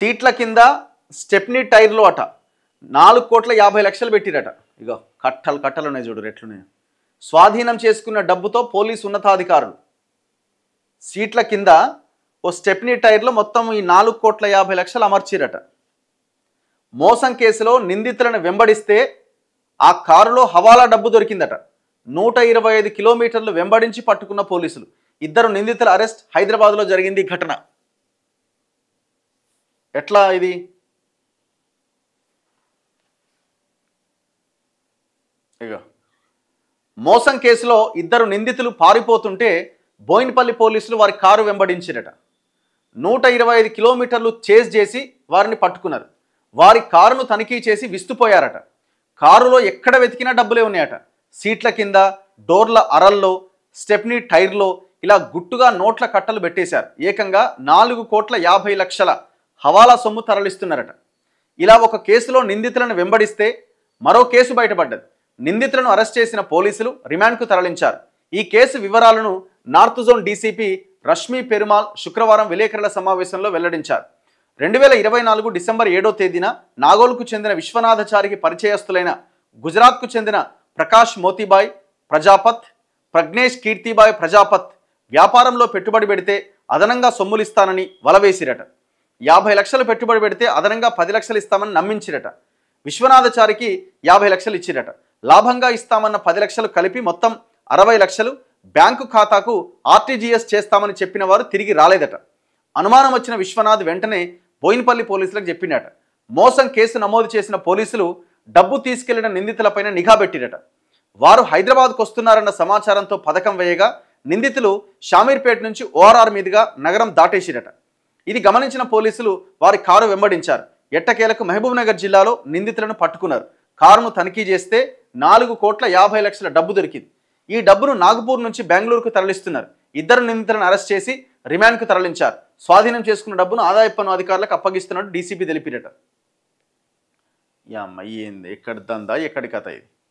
సీట్ల కింద స్టెప్నీ టైర్లు అట 4,50,00,000 పెట్టిరట. ఇగో కట్టలు కట్టలు ఉన్నాయి చూడు రెట్లున్నాయి. స్వాధీనం చేసుకున్న డబ్బుతో పోలీసు ఉన్నతాధికారులు సీట్ల కింద ఓ స్టెప్నీ టైర్లో మొత్తం ఈ 4,50,00,000 అమర్చిరట. మోసం కేసులో నిందితులను వెంబడిస్తే ఆ కారులో హవాలా డబ్బు దొరికిందట. 125 కిలోమీటర్లు వెంబడించి పట్టుకున్న పోలీసులు. 2 నిందితుల అరెస్ట్. హైదరాబాద్లో జరిగింది ఈ ఘటన. ఎట్లా ఇది? ఇక మోసం కేసులో 2 నిందితులు పారిపోతుంటే బోయినపల్లి పోలీసులు వారి కారు వెంబడించిరట. 125 కిలోమీటర్లు చేజ్ చేసి వారిని పట్టుకున్నారు. వారి కారును తనిఖీ చేసి విస్తుపోయారట. కారులో ఎక్కడ వెతికినా డబ్బులే ఉన్నాయట. సీట్ల కింద, డోర్ల అరల్లో, స్టెప్నీ టైర్లో ఇలా గుట్టుగా నోట్ల కట్టలు పెట్టేశారు. ఏకంగా 4,50,00,000 హవాలా సొమ్ము తరలిస్తున్నారట. ఇలా ఒక కేసులో నిందితులను వెంబడిస్తే మరో కేసు బయటపడ్డది. నిందితులను అరెస్ట్ చేసిన పోలీసులు రిమాండ్కు తరలించారు. ఈ కేసు వివరాలను నార్త్ జోన్ డీసీపీ రష్మీ పెరుమాల్ శుక్రవారం విలేకరుల సమావేశంలో వెల్లడించారు. 2024 డిసెంబర్ 7వ తేదీన నాగోల్కు చెందిన విశ్వనాథచారికి పరిచయస్తులైన గుజరాత్కు చెందిన ప్రకాష్ మోతీబాయ్ ప్రజాపత్, ప్రజ్ఞేష్ కీర్తిబాయ్ ప్రజాపత్ వ్యాపారంలో పెట్టుబడి పెడితే అదనంగా సొమ్ములిస్తానని వలవేసిరట. 50 లక్షలు పెట్టుబడి పెడితే అదనంగా 10 లక్షలు ఇస్తామని నమ్మించిరట. విశ్వనాథచారికి 50 లక్షలు ఇచ్చిరట. లాభంగా ఇస్తామన్న 10 లక్షలు కలిపి మొత్తం 60 లక్షలు బ్యాంకు ఖాతాకు ఆర్టీజీఎస్ చేస్తామని చెప్పిన వారు తిరిగి రాలేదట. అనుమానం వచ్చిన విశ్వనాథ్ వెంటనే బోయినపల్లి పోలీసులకు చెప్పిండట. మోసం కేసు నమోదు చేసిన పోలీసులు డబ్బు తీసుకెళ్లిన నిందితులపైన నిఘా పెట్టిరట. వారు హైదరాబాద్కు వస్తున్నారన్న సమాచారంతో పథకం వేయగా నిందితులు షామీర్పేట నుంచి ఓఆర్ఆర్ మీదుగా నగరం దాటేసిరట. ఇది గమనించిన పోలీసులు వారి కారు వెంబడించారు. ఎట్టకేలకు మహబూబ్నగర్ జిల్లాలో నిందితులను పట్టుకున్నారు. కారును తనిఖీ చేస్తే 4,50,00,000 డబ్బు దొరికింది. ఈ డబ్బును నాగపూర్ నుంచి బెంగళూరుకు తరలిస్తున్నారు. 2 నిందితులను అరెస్ట్ చేసి రిమాండ్కు తరలించారు. స్వాధీనం చేసుకున్న డబ్బును ఆదాయపు పన్ను అధికారులకు అప్పగిస్తున్నట్టు డీసీపీ తెలిపిరట. ఏంది ఎక్కడి దందా ఎక్కడి కథ ఇది?